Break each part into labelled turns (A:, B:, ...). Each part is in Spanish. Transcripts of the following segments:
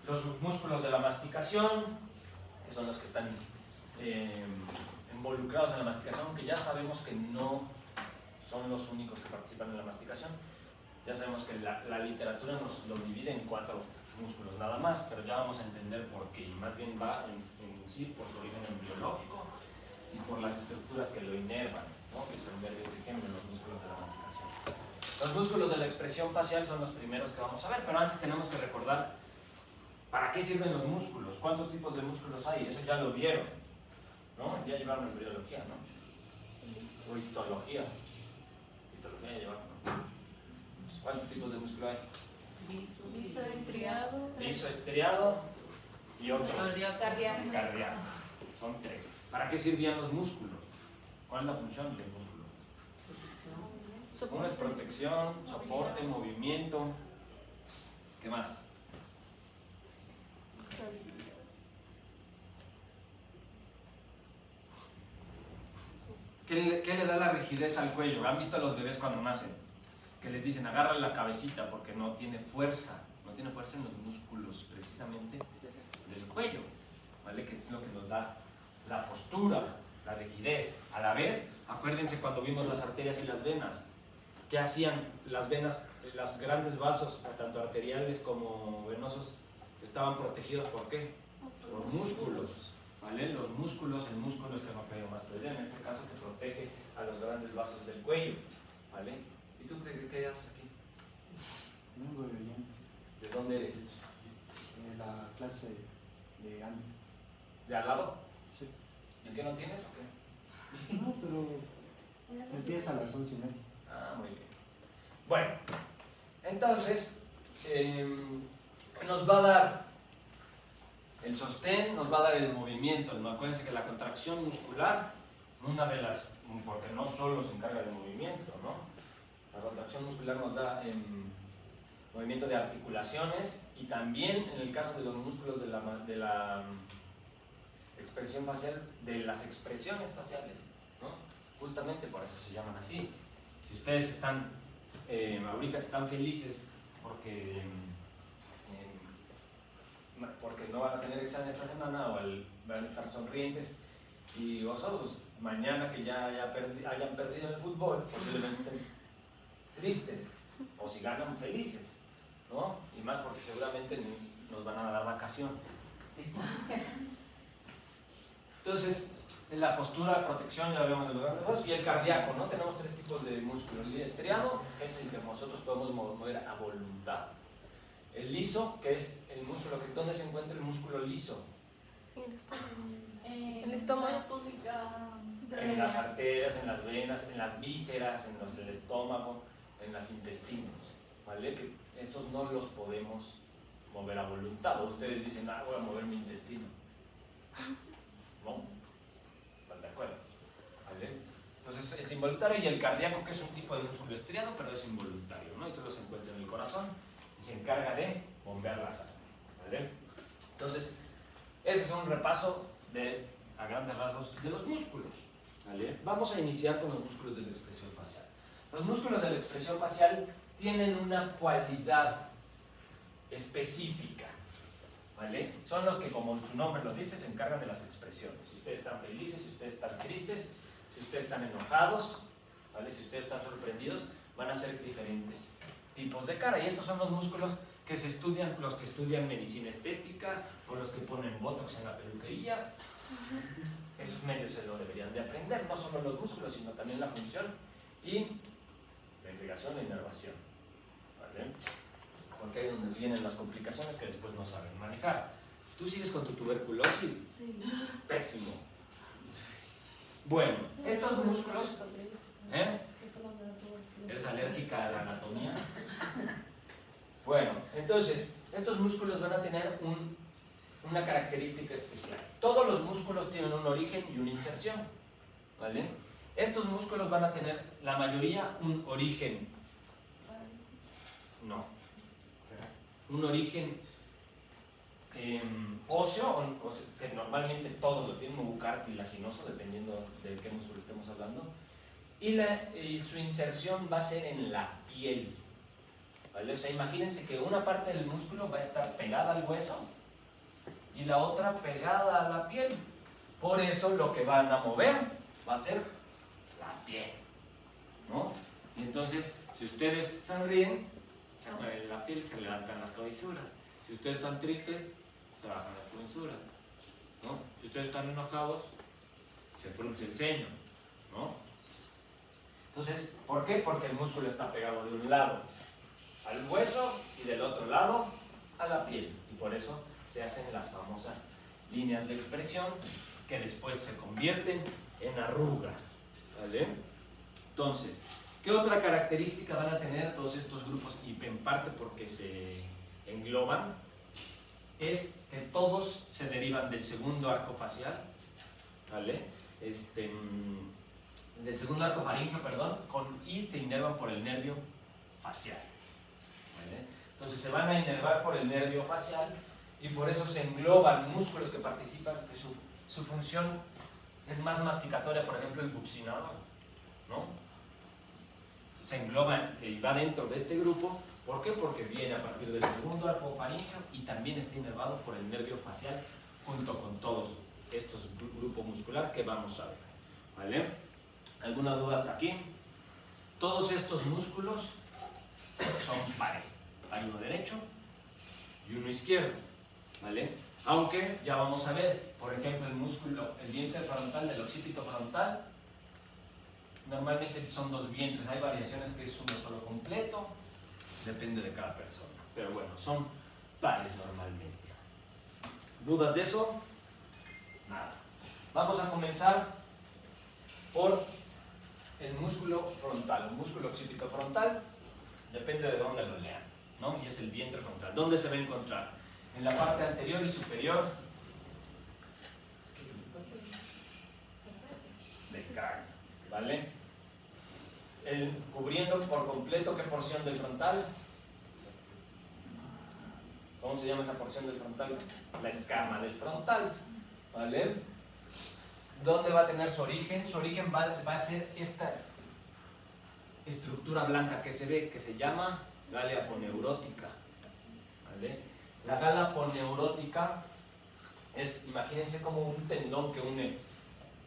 A: Los músculos de la masticación, que son los que están involucrados en la masticación, que ya sabemos que no son los únicos que participan en la masticación. Ya sabemos que la literatura nos lo divide en 4 músculos nada más, pero ya vamos a entender por qué, y más bien va en sí por su origen embriológico y por las estructuras que lo inervan, ¿no? Que es el nervio trigémino, los músculos de la masticación. Los músculos de la expresión facial son los primeros que vamos a ver, pero antes tenemos que recordar para qué sirven los músculos, cuántos tipos de músculos hay, eso ya lo vieron, ¿no? Ya llevaron embriología, ¿no? O histología. Histología ya llevaron, ¿no? ¿Cuántos tipos de músculo hay?
B: Liso, estriado.
A: Liso, estriado y otro.
B: Cardíaco.
A: Cardíaco. Son 3. ¿Para qué servían los músculos? ¿Cuál es la función de los músculos? Uno es protección, soporte, movimiento. ¿Qué más? ¿Qué le da la rigidez al cuello? ¿Han visto a los bebés cuando nacen? Que les dicen, agarra la cabecita porque no tiene fuerza. No tiene fuerza en los músculos, precisamente, del cuello, ¿vale? Que es lo que nos da la postura, la rigidez. A la vez, acuérdense cuando vimos las arterias y las venas. ¿Qué hacían las venas? Los grandes vasos, tanto arteriales como venosos, estaban protegidos ¿por qué? Por músculos, ¿vale? Los músculos, el músculo esternocleidomastoideo, en este caso, que protege a los grandes vasos del cuello, ¿vale? ¿Y tú qué haces aquí?
C: Vengo de Oriente,
A: ¿De dónde eres?
C: de la clase de Andy.
A: ¿De al lado?
C: Sí.
A: ¿Y qué no tienes o qué?
C: No, pero empieza a las 11:30.
A: Ah, muy bien. Bueno, entonces, nos va a dar el sostén, nos va a dar el movimiento. ¿No? Acuérdense que la contracción muscular, una de las, porque no solo se encarga del movimiento, ¿no? La contracción muscular nos da movimiento de articulaciones y también en el caso de los músculos de la expresión facial, de las expresiones faciales, ¿no? Justamente por eso se llaman así. Si ustedes están, ahorita están felices porque no van a tener examen esta semana o van a estar sonrientes y gozosos, mañana que ya hayan perdido el fútbol, posiblemente estén tristes, o si ganan felices, ¿no? Y más porque seguramente nos van a dar vacación. Entonces, en la postura, protección, ya vemos de los grandes vasos, y el cardíaco, ¿no? Tenemos 3 tipos de músculo. El estriado, que es el que nosotros podemos mover a voluntad. El liso, que es el músculo, ¿dónde se encuentra el músculo liso?
B: El estómago.
A: En las arterias, en las venas, en las vísceras, en el estómago, en los intestinos, ¿vale? Que estos no los podemos mover a voluntad. O ustedes dicen, voy a mover mi intestino. ¿No? ¿Están de acuerdo? ¿Vale? Entonces es involuntario, y el cardíaco, que es un tipo de músculo estriado, pero es involuntario, ¿no? Y solo se encuentra en el corazón y se encarga de bombear la sangre, ¿vale? Entonces, ese es un repaso a grandes rasgos de los músculos, ¿vale? Vamos a iniciar con los músculos de la expresión facial. Los músculos de la expresión facial tienen una cualidad específica, ¿vale? Son los que, como su nombre lo dice, se encargan de las expresiones. Si ustedes están felices, si ustedes están tristes, si ustedes están enojados, ¿vale? Si ustedes están sorprendidos, van a ser diferentes tipos de cara. Y estos son los músculos que se estudian, los que estudian medicina estética o los que ponen botox en la peluquería. Esos medios se lo deberían de aprender, no solo los músculos, sino también la función y la irrigación e inervación, ¿vale? Porque ahí es donde vienen las complicaciones que después no saben manejar. ¿Tú sigues con tu tuberculosis?
B: Sí.
A: Pésimo. Bueno, estos músculos... ¿Eres alérgica a la anatomía? Bueno, entonces, estos músculos van a tener una característica especial. Todos los músculos tienen un origen y una inserción, ¿vale? Estos músculos van a tener, la mayoría, un origen... No. Un origen óseo, que normalmente todos lo tienen, un cartilaginoso, dependiendo de qué músculo estemos hablando, y su inserción va a ser en la piel, ¿vale? O sea, imagínense que una parte del músculo va a estar pegada al hueso y la otra pegada a la piel. Por eso lo que van a mover va a ser la piel, ¿no? Y entonces, si ustedes sonríen, en la piel se levantan las comisuras. Si ustedes están tristes, se bajan las comisuras, ¿no? Si ustedes están enojados, se frunce el ceño, ¿no? Entonces, ¿por qué? Porque el músculo está pegado de un lado al hueso y del otro lado a la piel. Y por eso se hacen las famosas líneas de expresión que después se convierten en arrugas, ¿vale? Entonces, ¿qué otra característica van a tener todos estos grupos? Y en parte porque se engloban, es que todos se derivan del segundo arco facial, ¿vale? Del segundo arco faríngeo, perdón, y se inervan por el nervio facial, ¿vale? Entonces se van a inervar por el nervio facial y por eso se engloban músculos que participan, que su función es más masticatoria, por ejemplo el buccinador, ¿no? Se engloba y va dentro de este grupo. ¿Por qué? Porque viene a partir del segundo arco faríngeo y también está inervado por el nervio facial junto con todos estos grupos musculares que vamos a ver, ¿vale? ¿Alguna duda hasta aquí? Todos estos músculos son pares. Hay uno derecho y uno izquierdo, ¿vale? Aunque ya vamos a ver, por ejemplo, el músculo, el vientre frontal del occipito frontal, normalmente son dos vientres, hay variaciones que es uno solo completo, depende de cada persona, pero bueno, son pares normalmente. ¿Dudas de eso? Nada. Vamos a comenzar por el músculo frontal, el músculo occipito frontal, depende de dónde lo lean, ¿no? Y es el vientre frontal. ¿Dónde se va a encontrar? En la parte anterior y superior del cráneo, ¿vale? Cubriendo por completo, ¿qué porción del frontal? ¿Cómo se llama esa porción del frontal? La escama del frontal, ¿vale? ¿Dónde va a tener su origen? Su origen va a ser esta estructura blanca que se ve, que se llama gala aponeurótica, ¿vale? La gala aponeurótica es, imagínense como un tendón que une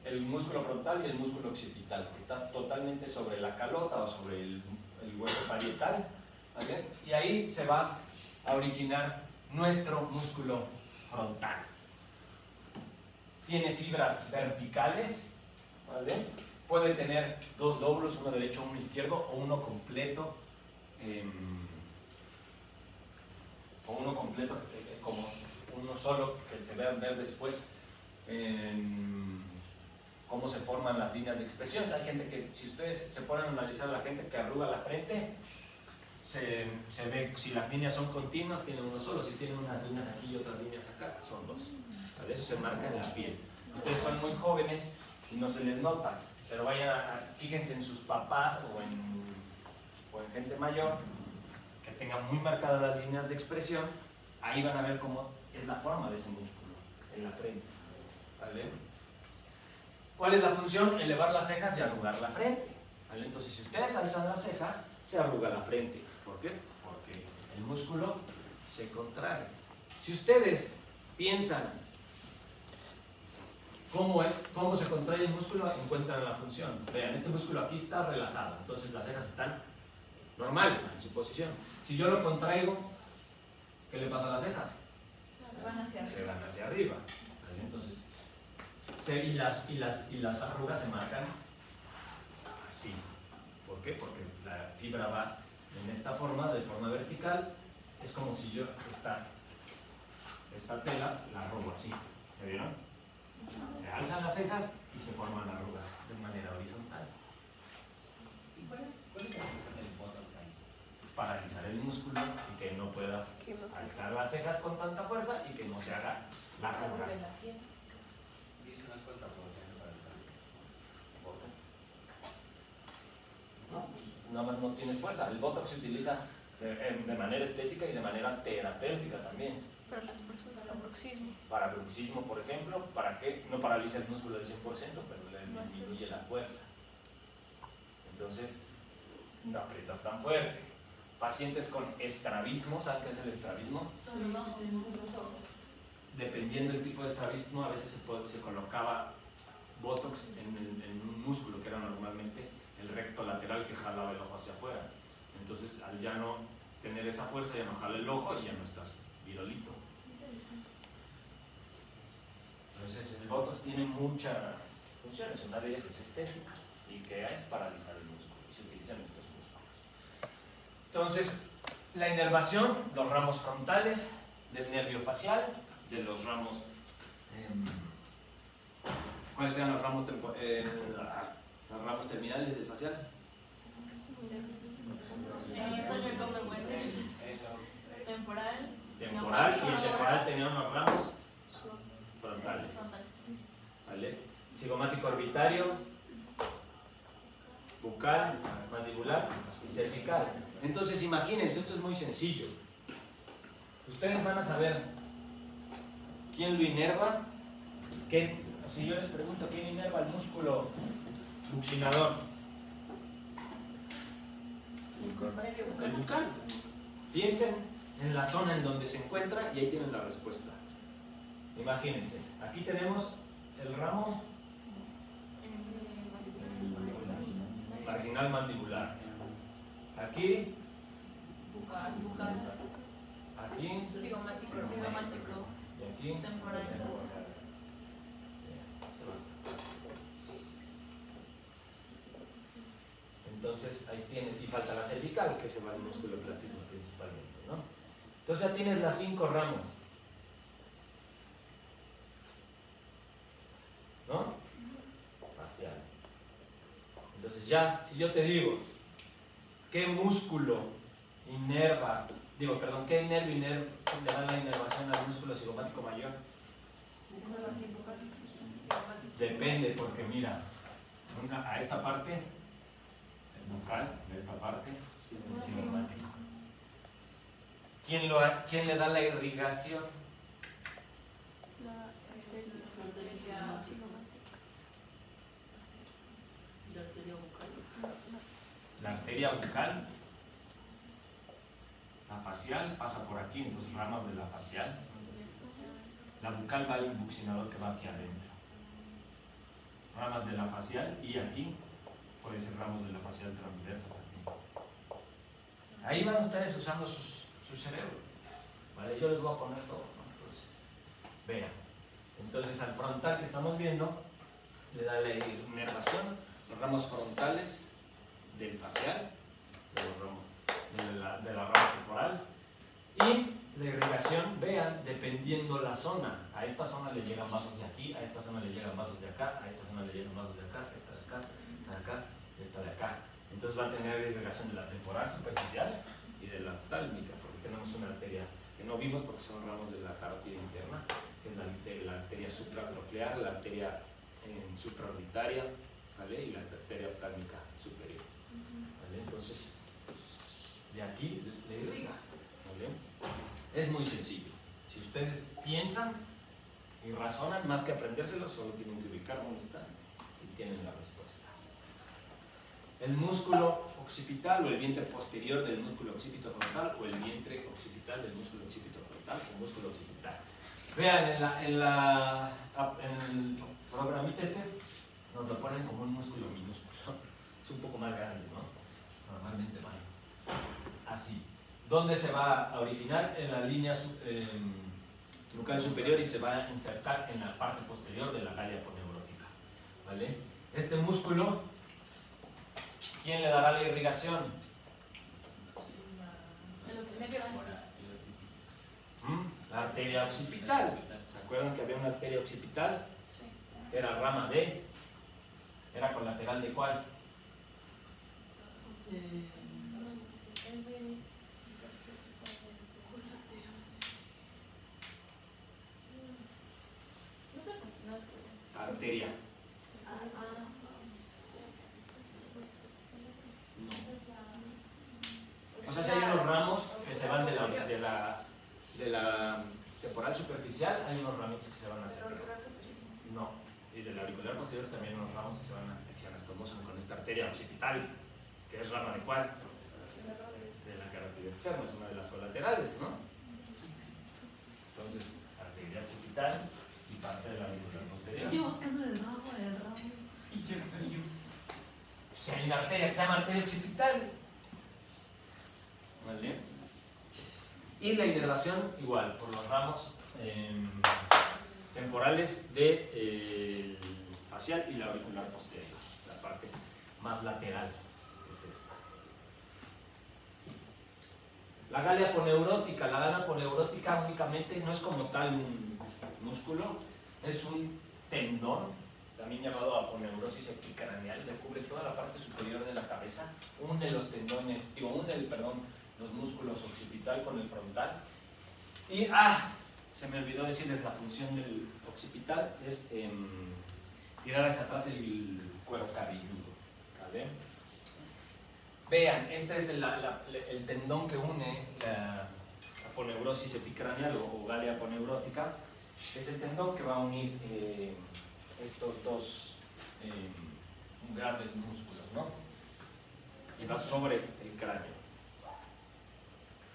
A: el músculo frontal y el músculo occipital, que está totalmente sobre la calota o sobre el hueso parietal, ¿vale? Y ahí se va a originar nuestro músculo frontal. Tiene fibras verticales, ¿vale? Puede tener dos lóbulos, uno derecho, uno izquierdo, o uno completo, como uno solo, que se va a ver después cómo se forman las líneas de expresión. Hay gente que, si ustedes se ponen a analizar a la gente que arruga la frente, se ve, si las líneas son continuas, tiene uno solo, si tienen unas líneas aquí y otras líneas acá, son dos, ¿vale? Eso se marca en la piel. Ustedes son muy jóvenes y no se les nota, pero fíjense en sus papás o en gente mayor que tengan muy marcadas las líneas de expresión, ahí van a ver cómo es la forma de ese músculo en la frente, ¿vale? ¿Cuál es la función? Elevar las cejas y arrugar la frente, ¿vale? Entonces, si ustedes alzan las cejas, se arruga la frente. ¿Por qué? Porque el músculo se contrae. Si ustedes piensan cómo se contrae el músculo, encuentran la función. Vean, este músculo aquí está relajado, entonces las cejas están normales en su posición. Si yo lo contraigo, ¿qué le pasa a las cejas?
B: Se van hacia arriba.
A: Se van hacia arriba, ¿vale? Entonces, y las arrugas se marcan así. ¿Por qué? Porque la fibra va en esta forma, de forma vertical. Es como si yo esta tela la arrugo así. ¿Me vieron? Se alzan las cejas y se forman arrugas de manera horizontal.
D: ¿Y cuál es la función del botox ahí?
A: Paralizar el músculo y que no puedas alzar las cejas con tanta fuerza y que no se haga la arruga.
D: ¿Y eso no es contraproducente para el salud?
A: ¿Por qué? No, pues nada más no tienes fuerza. El botox se utiliza de manera estética y de manera terapéutica también.
B: Para las personas con bruxismo.
A: Para bruxismo, por ejemplo, ¿para qué? No paraliza el músculo del 100%, pero le disminuye la fuerza. Entonces, no aprietas tan fuerte, pacientes con estrabismo. ¿Saben qué es el estrabismo?
B: Son los ojos.
A: Dependiendo del tipo de estrabismo, a veces se colocaba botox en un músculo que era normalmente el recto lateral que jalaba el ojo hacia afuera. Entonces, al ya no tener esa fuerza, ya no jala el ojo y ya no estás virolito. Entonces, el botox tiene muchas funciones. Una de ellas es estética y que es paralizar el músculo y se utilizan estos músculos. Entonces, la inervación, los ramos frontales del nervio facial, de los ramos. ¿Cuáles eran los ramos, los ramos terminales del facial?
B: Temporal.
A: Temporal, y el temporal tenía unos ramos frontales. ¿Vale? Cigomático orbitario, bucal, mandibular y cervical. Entonces imagínense, esto es muy sencillo. Ustedes van a saber quién lo inerva. Si yo les pregunto quién inerva el músculo buccinador, el bucal. Piensen en la zona en donde se encuentra y ahí tienen la respuesta. Imagínense, aquí tenemos el ramo marginal mandibular. Aquí,
B: Bucal.
A: aquí
B: Cigomático.
A: y aquí.
B: Temporal.
A: Entonces ahí tienes, y falta la cervical, que se va al músculo platismo principalmente, ¿no? Entonces ya tienes las 5 ramos, ¿no? Facial. Entonces ya, si yo te digo, ¿qué músculo inerva, qué nervio le da la inervación al músculo cigomático mayor? Depende, porque mira, a esta parte, el bucal, de esta parte, el cigomático. ¿Quién le da la irrigación? La arteria bucal, la facial pasa por aquí, entonces ramas de la facial. La bucal va al buccinador que va aquí adentro. Ramas de la facial y aquí puede ser ramos de la facial transversa también. Ahí van ustedes usando su cerebro. ¿Vale? Yo les voy a poner todo, ¿no? Entonces, vean. Entonces al frontal que estamos viendo le da la inervación, los ramos frontales del facial, de la rama temporal, y la irrigación, vean, dependiendo la zona. A esta zona le llegan vasos de aquí, a esta zona le llegan vasos de acá, a esta zona le llegan vasos de acá, esta de acá, esta de acá, esta de acá. Entonces va a tener irrigación de la temporal superficial y de la oftálmica, porque tenemos una arteria que no vimos porque son ramos de la carótida interna, que es la arteria supratroclear, la arteria supraorbitaria, ¿vale? Y la arteria oftálmica superior. ¿Vale? Entonces, de aquí le irriga. ¿Vale? Es muy sencillo. Si ustedes piensan y razonan, más que aprendérselo, solo tienen que ubicar dónde están y tienen la respuesta. El músculo occipital o el vientre posterior del músculo occipito frontal o el vientre occipital del músculo occipito frontal o músculo occipital. Vean, en el programita nos lo ponen como un músculo minúsculo. Es un poco más grande, ¿no? Normalmente van así. ¿Dónde se va a originar? En la línea nucal superior y se va a insertar en la parte posterior de la galla poneurótica. ¿Vale? Este músculo, ¿quién le dará la irrigación? La arteria occipital. ¿Se acuerdan que había una arteria occipital? Era rama D. ¿Era colateral de cuál? Arteria. No. O sea, si hay unos ramos que se van de la temporal superficial, hay unos ramitos que se van hacia arriba. No. Y del auricular posterior también unos ramos que se van hacia anastomoso con esta arteria occipital, que es rama de cuál? de la carótida externa, es una de las colaterales, ¿no? Entonces, arteria occipital y parte de la auricular posterior.
B: Yo buscando el ramo.
A: Si hay una arteria que se llama arteria occipital. ¿Vale? Y la inervación, igual, por los ramos temporales del facial y la auricular posterior, la parte más lateral es esta. La galia aponeurótica únicamente no es como tal un músculo, es un tendón, también llamado aponeurosis epicraneal, que cubre toda la parte superior de la cabeza, une los músculos occipital con el frontal. Y, se me olvidó decirles la función del occipital, es tirar hacia atrás el cuero cabelludo, ¿vale? Vean, este es el tendón que une la aponeurosis epicraneal o galia aponeurótica, es el tendón que va a unir estos dos grandes músculos, ¿no? Y va sobre el cráneo.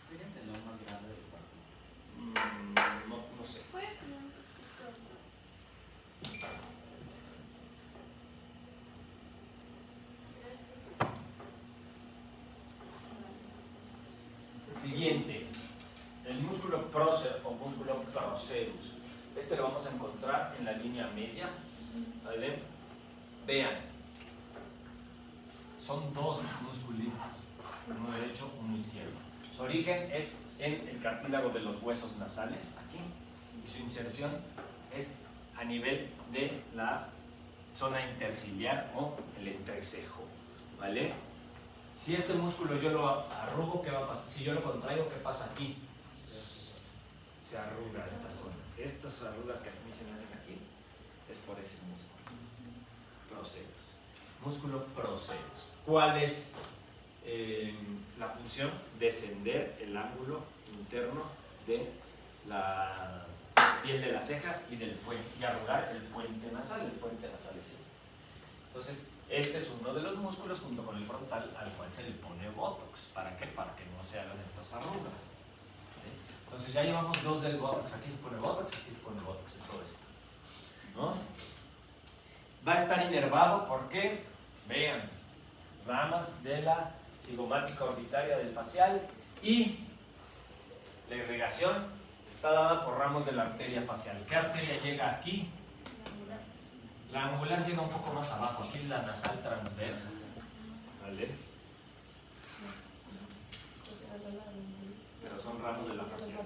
D: ¿Sería el tendón más grande del cuerpo?
A: No sé.
B: ¿Puedes poner un poquito?
A: Siguiente, el músculo prócer o músculo procerus. Este lo vamos a encontrar en la línea media, ¿vale? Vean, son dos musculitos, uno derecho, uno izquierdo. Su origen es en el cartílago de los huesos nasales, aquí, y su inserción es a nivel de la zona interciliar o el entrecejo, ¿vale? Si este músculo yo lo arrugo, ¿qué va a pasar? Si yo lo contraigo, ¿qué pasa aquí? Se arruga esta zona. Estas arrugas que a mí se me hacen aquí es por ese músculo. Procerus. Músculo procerus. ¿Cuál es la función? Descender el ángulo interno de la piel de las cejas y del puente, y arrugar el puente nasal. El puente nasal es este. Entonces, este es uno de los músculos junto con el frontal al cual se le pone botox. ¿Para qué? Para que no se hagan estas arrugas. ¿Sí? Entonces ya llevamos dos del botox. Aquí se pone botox, aquí se pone botox y todo esto, ¿no? Va a estar inervado porque, vean, ramas de la cigomática orbitaria del facial y la irrigación está dada por ramos de la arteria facial. ¿Qué arteria llega aquí? La angular llega un poco más abajo, aquí la nasal transversa, ¿vale? Pero son ramos de la facial.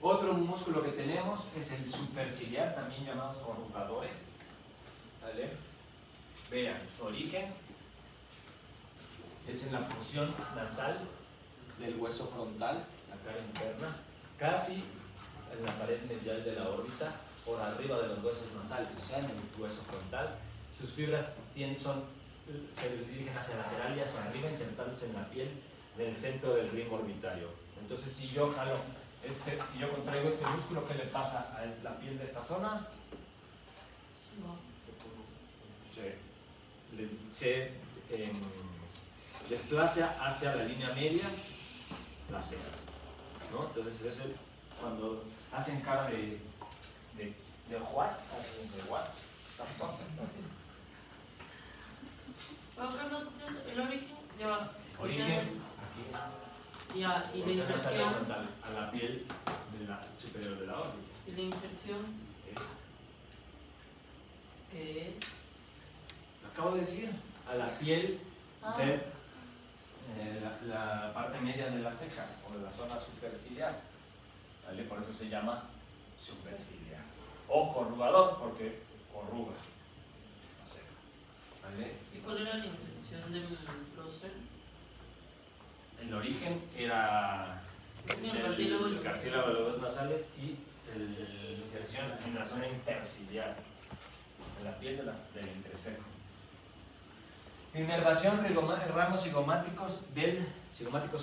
A: Otro músculo que tenemos es el superciliar, también llamados corrugadores, ¿vale? Vean, su origen es en la porción nasal del hueso frontal, la cara interna, casi en la pared medial de la órbita, por arriba de los huesos nasales, o sea, en el hueso frontal. Sus fibras se dirigen hacia lateral y hacia arriba, insertándose en la piel del centro del rim orbitario. Entonces, si yo jalo, si yo contraigo este músculo, ¿qué le pasa a la piel de esta zona? Se desplaza hacia la línea media las cejas, ¿no? Entonces, eso es cuando hacen cara de what? ¿De what?
B: Bueno, Carlos, entonces el origen lleva
A: Origen, aquí.
B: y la
A: Porción nasal
B: inserción.
A: frontal, a la piel superior de la órbita.
B: Y la inserción
A: Es,
B: que es.
A: lo acabo de decir, a la piel
B: Ah.
A: de la parte media de la ceja o de la zona superciliar, ¿vale? Por eso se llama superciliar o corrugador, porque corruga la ceja, ¿vale?
B: ¿Y cuál era la inserción del prócer?
A: El origen era el cartílago de los huesos nasales y la inserción en la zona interciliar, en la piel del entrecejo. Inervación, ramos cigomáticos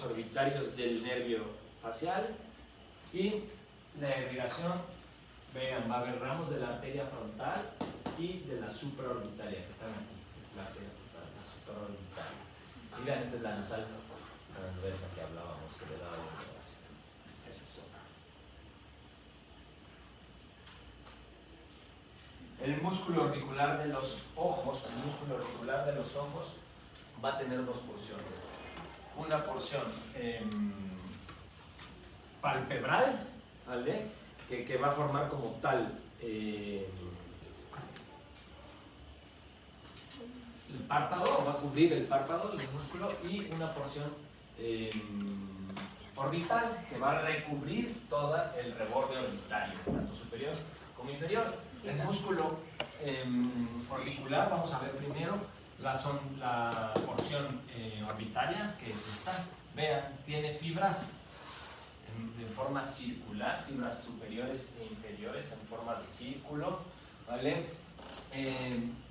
A: orbitarios del nervio facial y la irrigación. Vean, va a haber ramos de la arteria frontal y de la supraorbitaria, que están aquí, es la arteria frontal, la supraorbitaria. Y vean, esta es la nasal transversa que hablábamos, que le daba la inervación. Esa es una. El músculo orbicular de los ojos, va a tener dos porciones. Una porción palpebral, ¿vale? Que va a formar como tal el párpado, va a cubrir el párpado, el músculo, y una porción orbital que va a recubrir todo el reborde orbitario, tanto superior como inferior. El músculo orbicular, vamos a ver primero la porción orbitaria, que es esta. Vean, tiene fibras de forma circular, fibras superiores e inferiores en forma de círculo, ¿vale?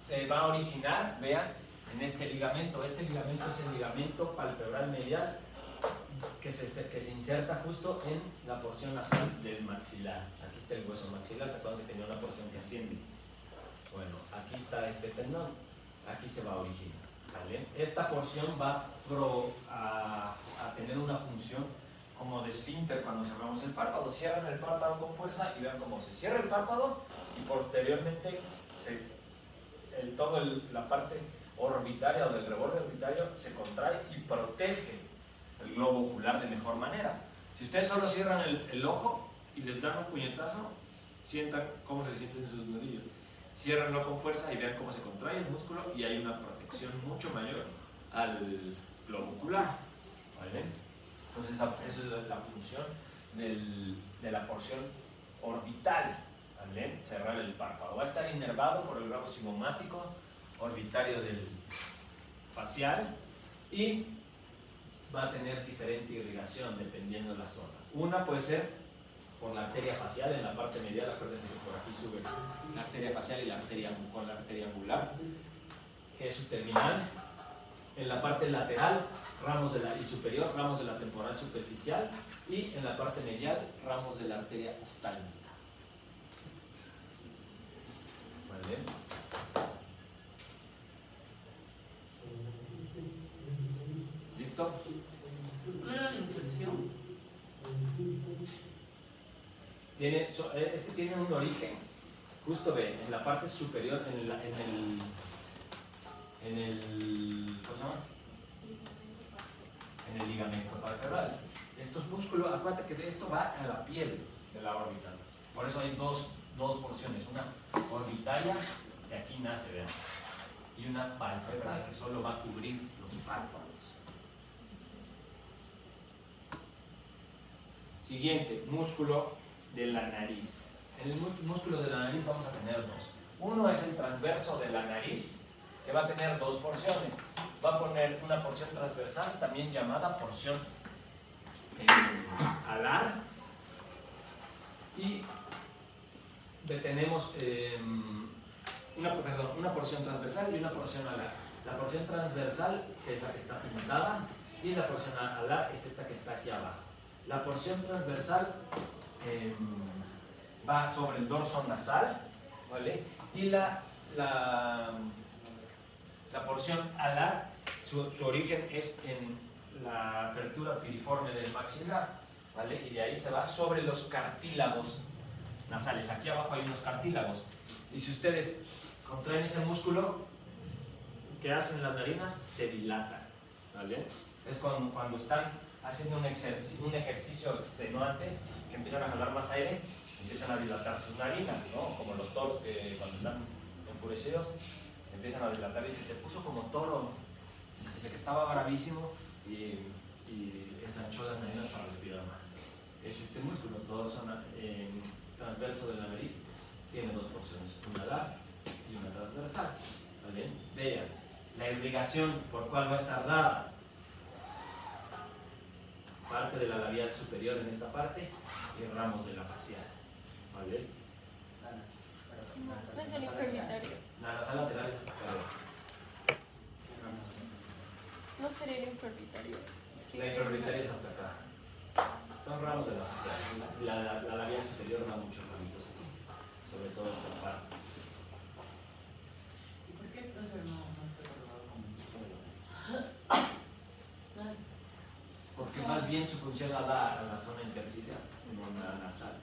A: Se va a originar, vean, en este ligamento. Este ligamento es el ligamento palpebral medial que se inserta justo en la porción nasal del maxilar. Aquí está el hueso maxilar, ¿se acuerdan que tenía una porción que asciende? Bueno, aquí está este tendón, aquí se va a originar, ¿vale? Esta porción va a tener una función como de esfínter cuando cerramos el párpado. Cierran el párpado con fuerza y vean cómo se cierra el párpado y posteriormente la parte orbitaria o del reborde orbitario se contrae y protege el globo ocular de mejor manera. Si ustedes solo cierran el ojo y les dan un puñetazo, sientan cómo se sienten sus nudillos. Ciérrenlo con fuerza y vean cómo se contrae el músculo y hay una protección mucho mayor al globo ocular, ¿vale? Entonces esa es la función de la porción orbital, ¿vale? Cerrar el párpado. Va a estar inervado por el rabo cigomático orbitario del facial y va a tener diferente irrigación dependiendo de la zona. Una puede ser por la arteria facial en la parte medial, acuérdense que por aquí sube la arteria facial y la arteria angular, que es su terminal. En la parte lateral, y superior, ramos de la temporal superficial, y en la parte medial, ramos de la arteria oftálmica. ¿Vale? ¿Listo?
B: ¿No era la inserción?
A: Este tiene un origen, justo ve, en la parte superior, ¿cómo se llama? En el ligamento palpebral. Estos músculos, acuérdate que de esto va a la piel de la órbita. Por eso hay dos porciones, una orbitaria, que aquí nace, vean, y una palpebral, que solo va a cubrir los párpados. Siguiente, músculo de la nariz. En el músculo de la nariz vamos a tener dos. Uno es el transverso de la nariz, que va a tener dos porciones. Va a poner una porción transversal, también llamada porción alar, y tenemos una porción transversal y una porción alar. La porción transversal es la que está pintada y la porción alar es esta que está aquí abajo. La porción transversal va sobre el dorso nasal, ¿vale? Y la porción alar, su origen es en la apertura piriforme del maxilar, ¿vale? Y de ahí se va sobre los cartílagos nasales. Aquí abajo hay unos cartílagos. Y si ustedes contraen ese músculo, ¿qué hacen las narinas? Se dilatan, ¿vale? Es cuando están haciendo un ejercicio extenuante, que empiezan a jalar más aire, empiezan a dilatar sus narinas, ¿no? Como los toros que cuando están enfurecidos empiezan a dilatar y dicen, se puso como toro, de que estaba bravísimo y ensanchó las narinas para respirar más. Es este músculo, transverso de la nariz, tiene dos porciones, una alar y una transversal, ¿vale? Vean, la irrigación por cuál va a estar dada. Parte de la labial superior en esta parte y ramos de la facial, ¿vale?
B: No es el infravitario.
A: La nasal lateral es hasta acá.
B: No sería el infravitario.
A: La infravitaria es hasta acá. Son ramos de la facial. La labial superior da muchos ramitos aquí, sobre todo esta parte.
D: ¿Y por qué entonces no está catalogado como músculo de la nariz?
A: que más bien su función la da a la zona interciliar, no a la nasal.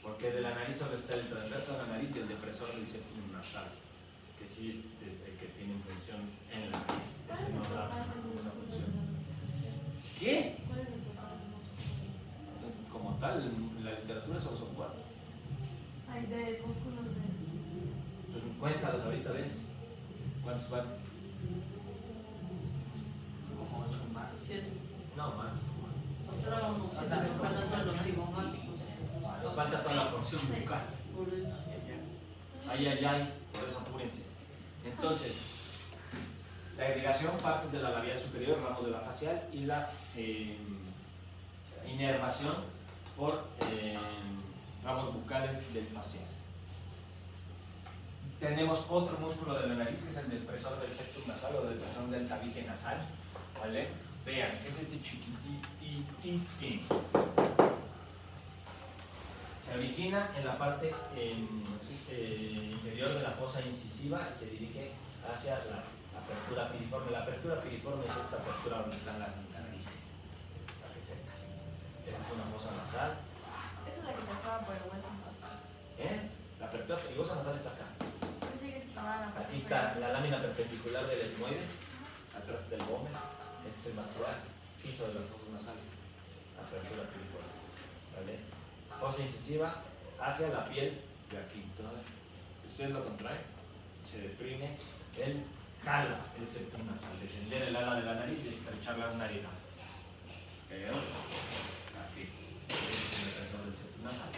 A: Porque de la nariz solo está el transverso de la nariz y el depresor del septum nasal, que sí, el que tiene función en la nariz. Este no da ninguna función. ¿Qué?
B: ¿Cuál es el total del músculo?
A: Como tal, en la literatura solo son 4.
B: Hay de músculos de...
A: Pues cuéntalos ahorita, ¿ves? ¿Cuántos van?
D: Como 8 más.
B: 7.
A: No, más.
B: Pues ahora vamos a estar faltando los cigomáticos.
A: Nos falta toda la porción bucal.
B: Por eso.
A: Ay, por eso apúrense. Entonces, la agregación, partes de la labial superior, ramos de la facial y la inervación por ramos bucales del facial. Tenemos otro músculo de la nariz que es el depresor del septum nasal o del depresor del tabique nasal, ¿vale? Vean, es este chiquitititito. Se origina en la parte inferior de la fosa incisiva y se dirige hacia la apertura piriforme. La apertura piriforme es esta apertura donde están las narices, la receta. Esta es una fosa nasal.
B: Esa es la que se acaba por el hueso nasal.
A: La apertura piriforme nasal está acá.
B: Pensé que se acababa la parte
A: Aquí está la lámina perpendicular del etmoides, atrás del gómez. Este es el maxilar, piso de las fosas nasales. Apertura piriforme. ¿Vale? Fosa incisiva hacia la piel de aquí. Entonces, si ustedes lo contraen, se deprime el jala el septum nasal, descender el ala de la nariz y estrechar las narinas. Aquí, este es el depresor del septum nasal.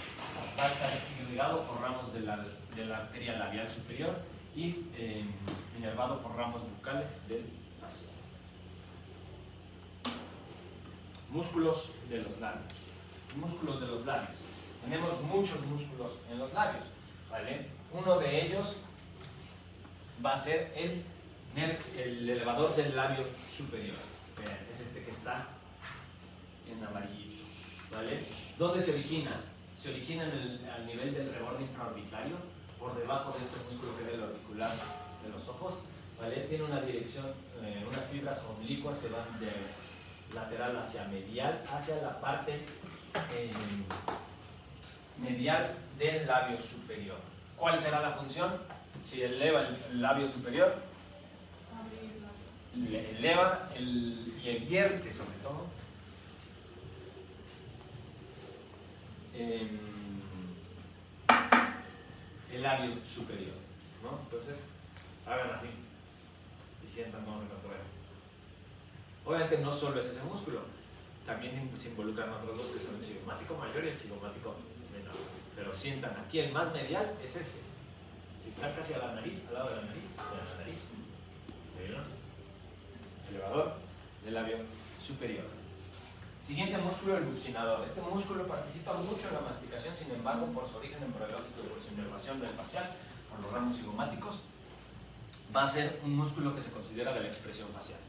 A: Va a estar irrigado por ramos de la arteria labial superior y inervado por ramos bucales del facial. Músculos de los labios. Músculos de los labios. Tenemos muchos músculos en los labios, ¿vale? Uno de ellos va a ser el elevador del labio superior. Vean, es este que está en amarillito, ¿vale? ¿Dónde se origina? Se origina al nivel del reborde infraorbitario, por debajo de este músculo que es el auricular de los ojos, ¿vale? Tiene una dirección, unas fibras oblicuas que van de lateral hacia medial, hacia la parte medial del labio superior. ¿Cuál será la función? Si eleva el labio superior, eleva y vierte sobre todo el labio superior, ¿no? Entonces, hagan así y sientan cómo se contrae. Obviamente no solo es ese músculo, también se involucran otros dos que son el cigomático mayor y el cigomático menor. Pero sientan, aquí el más medial es este. Si está casi a la nariz, al lado de la nariz, ¿vieron? Elevador del labio superior. Siguiente músculo, el buccinador. Este músculo participa mucho en la masticación, sin embargo, por su origen embriológico y por su inervación del facial, por los ramos cigomáticos, va a ser un músculo que se considera de la expresión facial,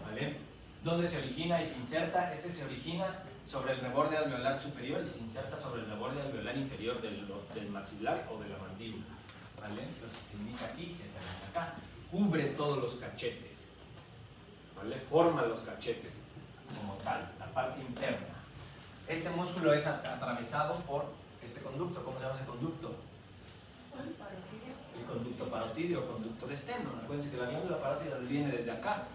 A: ¿vale? ¿Dónde se origina y se inserta? Este se origina sobre el reborde alveolar superior y se inserta sobre el reborde alveolar inferior del maxilar o de la mandíbula, ¿vale? Entonces se inicia aquí y se termina acá. Cubre todos los cachetes, ¿vale? Forma los cachetes como tal, la parte interna. Este músculo es atravesado por este conducto. ¿Cómo se llama ese conducto? El conducto parotidio o conducto de Stenman. Acuérdense que la glándula parótida viene desde acá.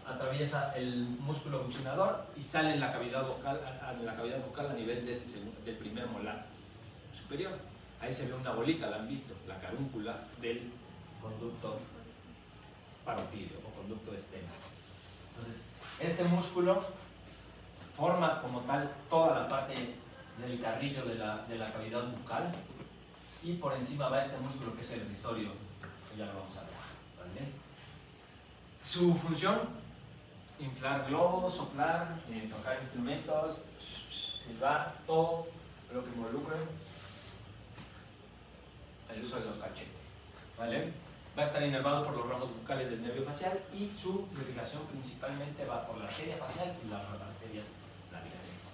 A: Atraviesa el músculo buccinador y sale en la cavidad bucal, a nivel del primer molar superior. Ahí se ve una bolita, la han visto, la carúncula del conducto parotidio o conducto de Stenman. Entonces, este músculo forma como tal toda la parte del carrillo de la cavidad bucal y por encima va este músculo que es el risorio, que ya lo vamos a ver, ¿vale? Su función: inflar globos, soplar, tocar instrumentos, silbar, todo lo que involucre el uso de los cachetes, ¿vale? Va a estar inervado por los ramos bucales del nervio facial y su irrigación principalmente va por la arteria facial y las arterias labiales.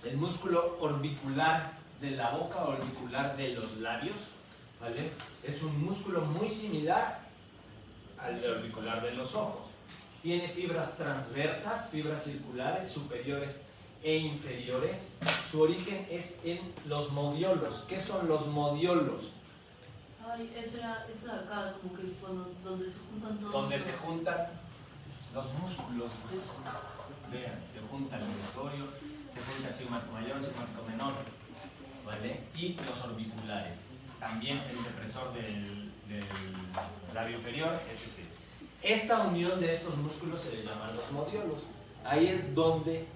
A: El músculo orbicular de la boca, orbicular de los labios, ¿vale? Es un músculo muy similar al orbicular de los ojos. tiene fibras transversas, fibras circulares, superiores e inferiores. Su origen es en los modiolos. ¿Qué son los modiolos?
B: Ay, eso era esto de acá, como que donde se juntan todos.
A: Donde se juntan los músculos.
B: Eso.
A: Vean, se junta el divisorio, se junta el sigmático mayor, el sigmático menor, ¿vale? Y los orbiculares. También el depresor del labio inferior, etc. Esta unión de estos músculos se les llaman los modiolos. Ahí es donde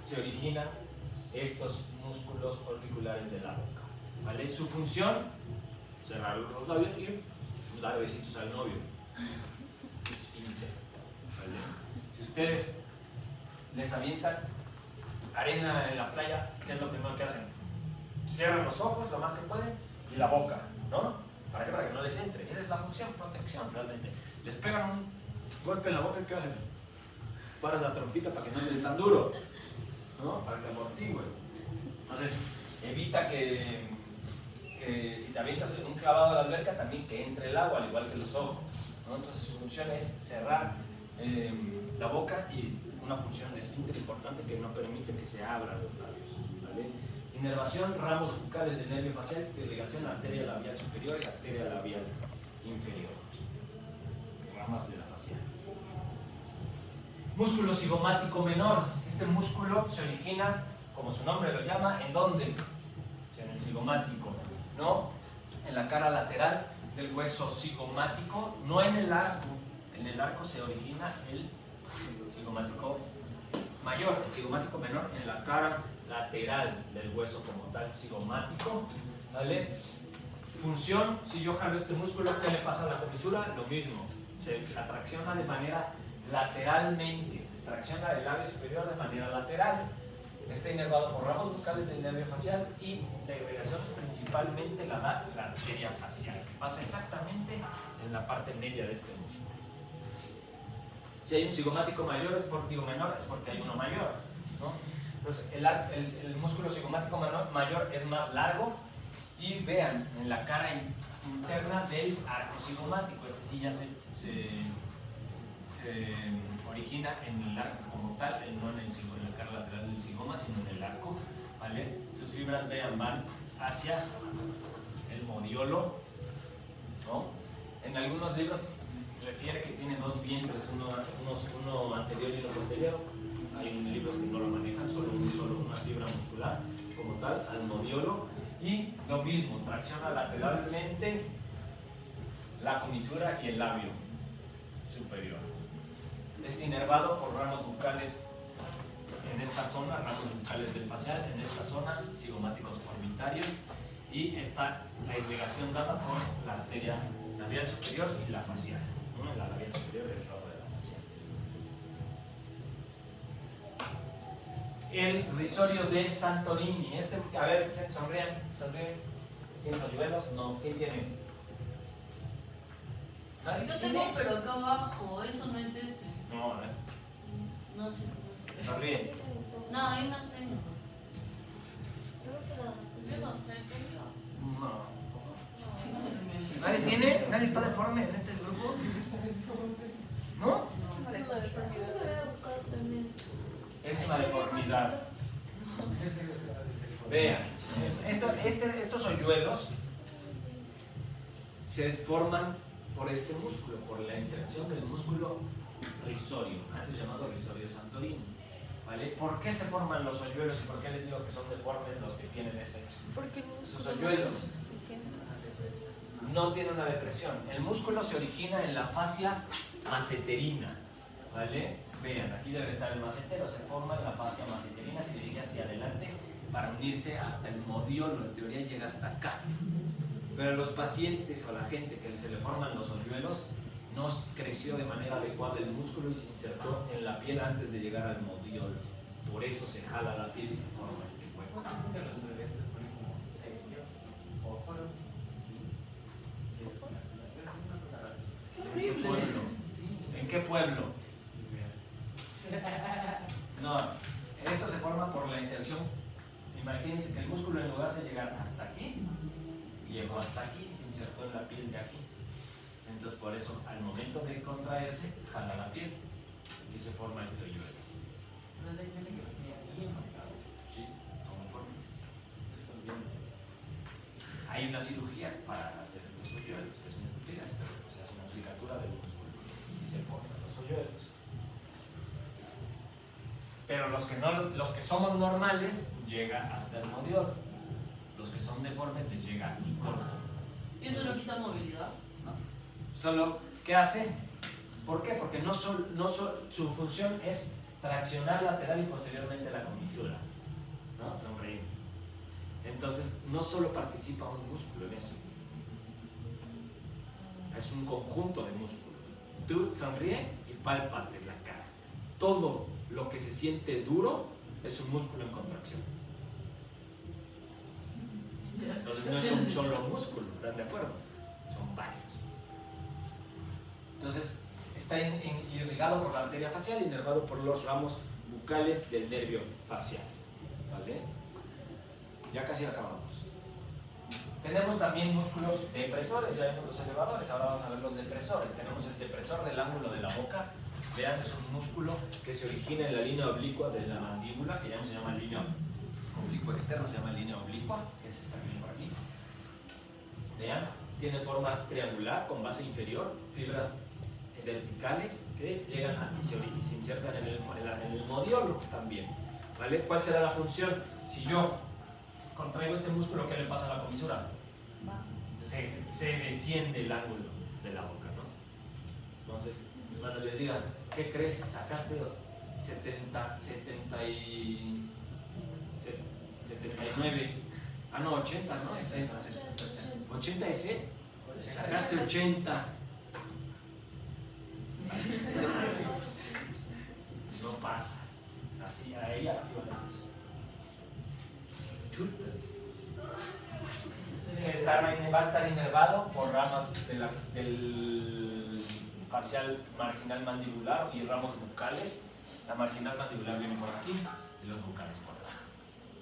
A: se originan estos músculos orbiculares de la boca, ¿vale? Su función, cerrar los labios y dar besitos al novio. Esfínter, ¿vale? Si ustedes les avientan arena en la playa, ¿qué es lo primero que hacen? Cierran los ojos lo más que pueden y la boca, ¿no? ¿Para qué? Para que no les entre. Esa es la función, protección realmente. Les pegan un golpe en la boca y ¿qué hacen? Paras la trompita para que no le dé tan duro, ¿no? Para que amortigüe. Entonces, evita que si te avientas un clavado a la alberca, también que entre el agua, al igual que los ojos, ¿no? Entonces, su función es cerrar la boca y una función de esfínter importante que no permite que se abran los labios, ¿vale? Inervación, ramos bucales del nervio facial, irrigación, arteria labial superior y arteria labial inferior. Ramas de la facial. Músculo cigomático menor. Este músculo se origina, como su nombre lo llama, ¿en dónde? O sea, en el cigomático, ¿no? En la cara lateral del hueso cigomático, no en el arco. En el arco se origina el cigomático mayor, el cigomático menor en la cara lateral del hueso como tal cigomático, ¿vale? Función, si yo jalo este músculo, ¿qué le pasa a la comisura? Lo mismo, se tracciona de manera lateralmente, tracciona el labio superior de manera lateral. Está inervado por ramos bucales del nervio facial y la irrigación principalmente la da la arteria facial, que pasa exactamente en la parte media de este músculo. Si hay un cigomático mayor, menor, es porque hay uno mayor, ¿no? Entonces, el músculo cigomático mayor es más largo y vean, en la cara interna del arco cigomático, este sí ya se origina en el arco como tal, no en la cara lateral del cigoma, sino en el arco, ¿vale? Sus fibras, vean, van hacia el modiolo, ¿no? En algunos libros refiere que tiene dos vientres, uno anterior y uno posterior. Hay libros que no lo manejan, solo una fibra muscular como tal, al modiolo. Y lo mismo, tracciona lateralmente la comisura y el labio superior. Es inervado por ramos bucales en esta zona, ramos bucales del facial, en esta zona, cigomáticos orbitarios, y está la irrigación dada por la arteria labial superior y la facial. La labial superior y el rabo de la facial. El risorio de Santorini. A ver, sonríen. ¿Tienen hoyuelos? No. ¿Quién tiene? ¿Nadie?
B: Yo tengo, pero acá abajo, eso no es ese.
A: No, a ver.
B: No sé.
A: Sonríe.
B: No, yo no tengo.
E: Yo no sé, tengo.
A: No. ¿Nadie tiene? ¿Nadie está deforme en este grupo? ¿No?
B: Esa es una deformidad.
A: Es una deformidad. Vean, estos hoyuelos se forman por este músculo, por la inserción del músculo risorio, antes llamado risorio Santorini, ¿vale? ¿Por qué se forman los hoyuelos y por qué les digo que son deformes los que tienen esos hoyuelos? No tiene una depresión. El músculo se origina en la fascia maseterina, ¿vale? Vean, aquí debe estar el macetero, se forma en la fascia maseterina, se dirige hacia adelante para unirse hasta el modiolo, en teoría llega hasta acá. Pero los pacientes o la gente que se le forman los hoyuelos no creció de manera adecuada el músculo y se insertó en la piel antes de llegar al modiolo. Por eso se jala la piel y se forma este hueco.
D: Que los bebés les ponen como sellos, fósforos.
B: Qué
A: ¿En qué pueblo? ¿En qué pueblo? No, esto se forma por la inserción. Imagínense que el músculo, en lugar de llegar hasta aquí, llegó hasta aquí y se insertó en la piel de aquí. Entonces por eso al momento de contraerse jala la piel y se forma este hoyuelo.
D: Entonces hay gente que los tiene bien marcados.
A: Sí, como formas. Estás viendo. Hay una cirugía para hacer estos hoyuelos, que son estúpidas, pero se hace una cicatura del músculo y se forman los hoyuelos. Pero los que somos normales llega hasta el modiolo. Los que son deformes les llega aquí corto.
B: ¿Y eso no quita movilidad?
A: ¿No? Solo, ¿qué hace? ¿Por qué? Porque su función es traccionar lateral y posteriormente la comisura, ¿no? Sonreír. Entonces, no solo participa un músculo en eso, es un conjunto de músculos. Tú sonríe y pálpate la cara. Todo lo que se siente duro es un músculo en contracción. Entonces, no son solo músculos, ¿están de acuerdo? Son varios. Entonces, está irrigado por la arteria facial, inervado por los ramos bucales del nervio facial. ¿Vale? Ya casi acabamos. Tenemos también músculos depresores, ya vimos los elevadores, ahora vamos a ver los depresores. Tenemos el depresor del ángulo de la boca. Vean, es un músculo que se origina en la línea oblicua de la mandíbula, que ya no se llama línea oblicua externa, se llama línea oblicua, que es esta que viene por aquí. Vean, tiene forma triangular con base inferior, fibras verticales que llegan aquí y se insertan en el modiolo también. ¿Vale? ¿Cuál será la función? Si yo contraigo este músculo, ¿qué le pasa a la comisura? Se desciende el ángulo de la boca, ¿no? Entonces, cuando les digan, ¿qué crees? Sacaste 79, no, 80, ¿no? 80 ese, sacaste 80. No pasas. Así, a ella activas eso. Chuta. Va a estar inervado por ramas del facial marginal mandibular y ramos bucales. La marginal mandibular viene por aquí y los bucales por acá.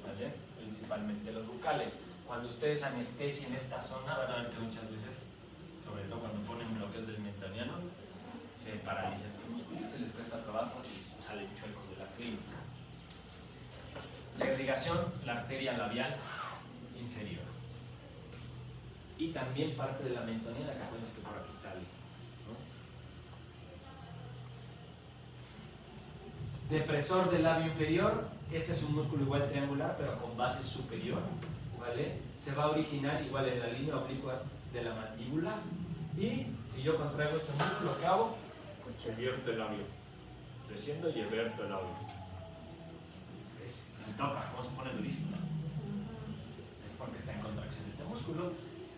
A: ¿Vale? Principalmente los bucales. Cuando ustedes anestesien esta zona, van a ver que muchas veces, sobre todo cuando ponen bloqueos del mentoniano, se paraliza este musculito y les cuesta trabajo y salen chuecos de la clínica. La irrigación, la arteria labial inferior. Y también parte de la mentoniana, que acuérdense que por aquí sale, ¿no? Depresor del labio inferior, este es un músculo igual triangular, pero con base superior, ¿vale? Se va a originar igual en la línea oblicua de la mandíbula. Y si yo contraigo este músculo, ¿qué hago? Invierto el labio. Desciendo y invierto el labio. Me toca, ¿cómo se pone durísimo? Es porque está en contracción este músculo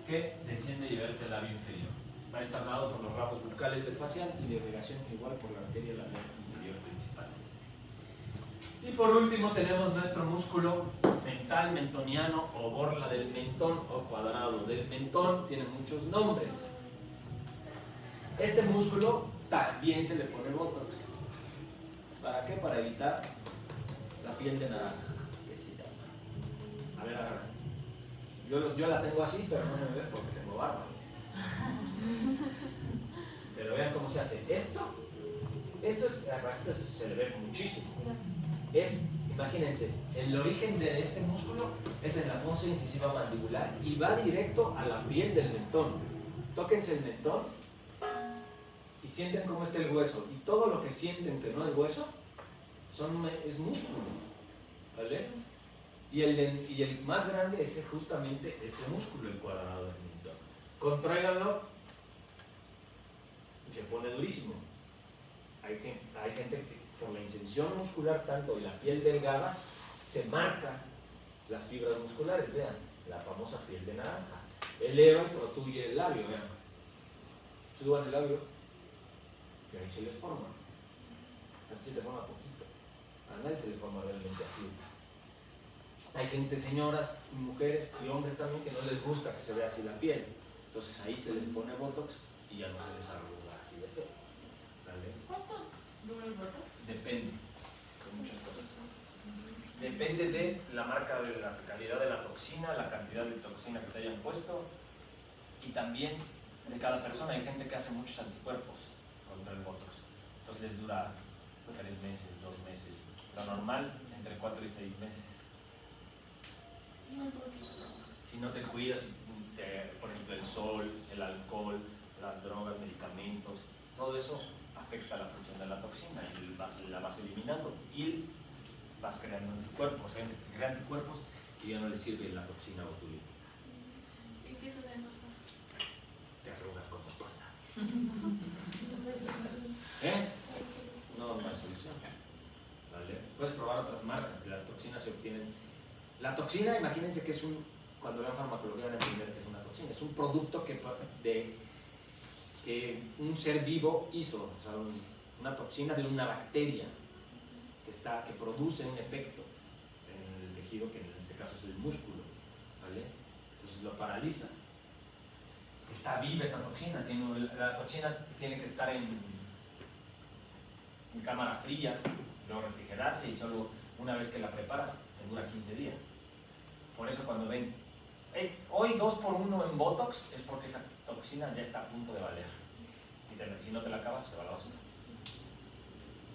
A: que desciende y vierte el labio inferior. Va a estar dado por los ramos bucales del facial y de irrigación igual por la arteria labial inferior principal. Y por último tenemos nuestro músculo mental, mentoniano o borla del mentón o cuadrado del mentón. Tiene muchos nombres. Este músculo también se le pone botox. ¿Para qué? Para evitar la piel de naranja, que se llama. A ver, agarra. Yo la tengo así, pero no se me ve porque tengo barba. Pero vean cómo se hace. Esto se le ve muchísimo. Imagínense, el origen de este músculo es en la fosa incisiva mandibular y va directo a la piel del mentón. Tóquense el mentón y sienten cómo está el hueso. Y todo lo que sienten que no es hueso es músculo, ¿vale? Y el más grande es justamente este músculo, el cuadrado del mentón. Contráiganlo y se pone durísimo. Hay gente que por la inserción muscular tanto y la piel delgada se marca las fibras musculares, vean, la famosa piel de naranja. Eleva y protuye el labio, vean. Suban el labio y ahí se les forma. Aquí se le forma poquito. A nadie se le forma realmente así. Hay gente, señoras, mujeres y hombres también, que no les gusta que se vea así la piel. Entonces ahí se les pone botox y ya no se les arruga así de feo. ¿Vale?
E: ¿Cuánto dura el botox?
A: Depende de muchas cosas. Depende de la marca, de la calidad de la toxina, la cantidad de toxina que te hayan puesto y también de cada persona. Hay gente que hace muchos anticuerpos contra el Botox. Entonces les dura 3 meses, 2 meses. Lo normal, entre 4 y 6 meses. Si no te cuidas, por ejemplo, el sol, el alcohol, las drogas, medicamentos, todo eso afecta la función de la toxina y la vas eliminando y vas creando anticuerpos. Hay gente que crea anticuerpos y ya no le sirve la toxina botulina.
E: ¿Y qué se hacen entonces?
A: Te arrugas como pasa. No hay solución. ¿Vale? Puedes probar otras marcas, que las toxinas se obtienen. La toxina, imagínense que es cuando vean farmacología van a entender que es una toxina. Es un producto que un ser vivo hizo, o sea, una toxina de una bacteria que produce un efecto en el tejido, que en este caso es el músculo, ¿vale? Entonces lo paraliza. Está viva esa toxina, la toxina tiene que estar en cámara fría, no refrigerarse, y solo una vez que la preparas te dura 15 días. Por eso cuando ven hoy 2x1 en Botox es porque esa toxina ya está a punto de valer. Y si no te la acabas, se va a la basura.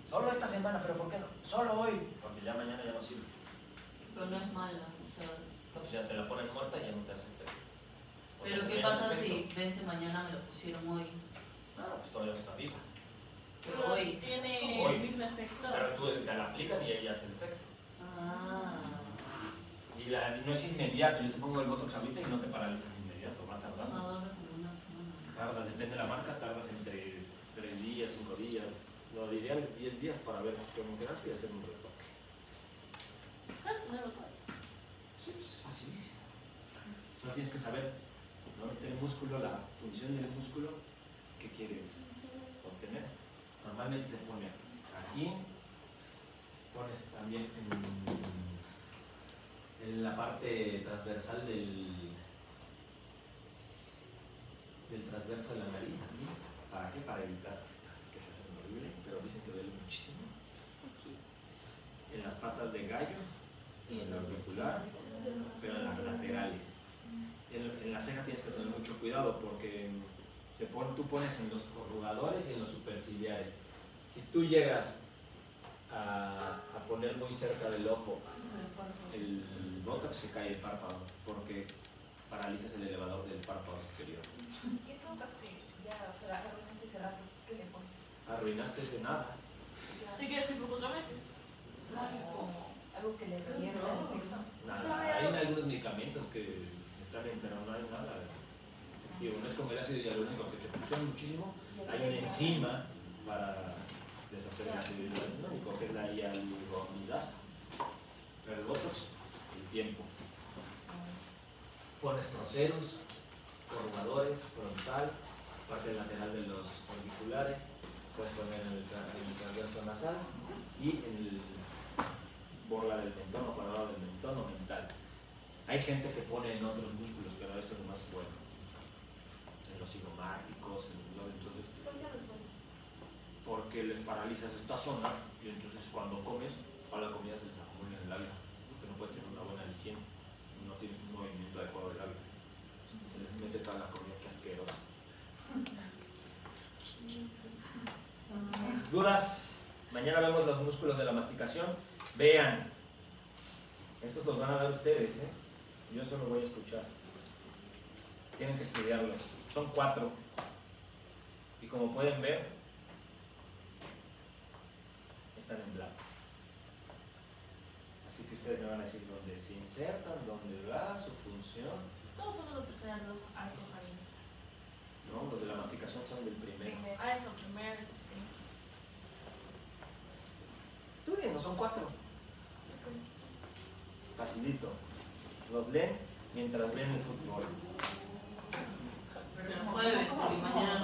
A: Solo esta semana, pero ¿por qué no? Solo hoy, porque ya mañana ya no sirve.
B: Pero no es mala, o sea.
A: No, pues ya te la ponen muerta y ya no te hace efecto.
B: Pero ¿qué pasa si vence mañana, me lo pusieron hoy?
A: No, pues todavía no está viva.
B: Pero hoy.
E: Tiene
A: Hoy.
E: el mismo efecto.
A: Pero tú te la aplican y ella hace el efecto.
B: Ah.
A: Y no es inmediato. Yo te pongo el Botox ahorita y no te paralizas inmediato, va tardando.
B: Ahora como una semana.
A: Tardas, depende de la marca, tardas entre 3 días, 5 días. Lo ideal es 10 días para ver cómo quedaste y hacer un retoque.
E: ¿Puedes ponerlo todo?
A: Sí, pues es facilísimo. Solo tienes que saber dónde está el músculo, la función del músculo que quieres obtener. Normalmente se pone aquí, pones también en la parte transversal del transverso de la nariz, aquí. ¿Para qué? Para evitar estas que se hacen horrible, pero dicen que duele muchísimo. En las patas de gallo, en el auricular, pero en las laterales. En la ceja tienes que tener mucho cuidado porque tú pones en los corrugadores y en los superciliares. Si tú llegas a poner muy cerca del ojo el Botox, se cae el párpado porque paralizas el elevador del párpado superior.
F: Y en todo caso que ya, o sea, arruinaste ese rato, ¿qué le pones?
A: Arruinaste ese nada.
E: ¿Se queda así por 4 meses?
F: Algo que le revierta el efecto.
A: Nada. Hay algunos medicamentos que están bien, pero no hay nada efectivo. No es como el ácido hialurónico que te funciona muchísimo. Hay una enzima para deshacer el ácido hialurónico, que es la hialuronidasa. Pero el Botox, el tiempo. Pones proceros, corrugadores, frontal, parte lateral de los auriculares, puedes poner en el transverso nasal y en el borla del mentón o cuadrado del mentón o mental. Hay gente que pone en otros músculos, pero eso es lo más bueno. En los cigomáticos, entonces,
F: ¿Por qué los pones?
A: porque les paralizas esta zona y entonces cuando comes, toda la comida se les acumula en el labio, porque no puedes tener una buena higiene, no tienes un movimiento adecuado del labio. Se les mete toda la comida, que asquerosa. ¿Dudas? Mañana vemos los músculos de la masticación. Vean. Estos los van a dar ustedes, ¿eh? Yo solo voy a escuchar. Tienen que estudiarlos. Son 4. Y como pueden ver, están en blanco. Así que ustedes me van a decir dónde se insertan, dónde va su función.
E: Todos somos los terceros arcojarinos.
A: No, los de la masticación son del primero.
E: Ah, eso, primero.
A: Estudien, no son 4. Facilito. Los leen mientras ven el fútbol.
B: El jueves, porque mañana no.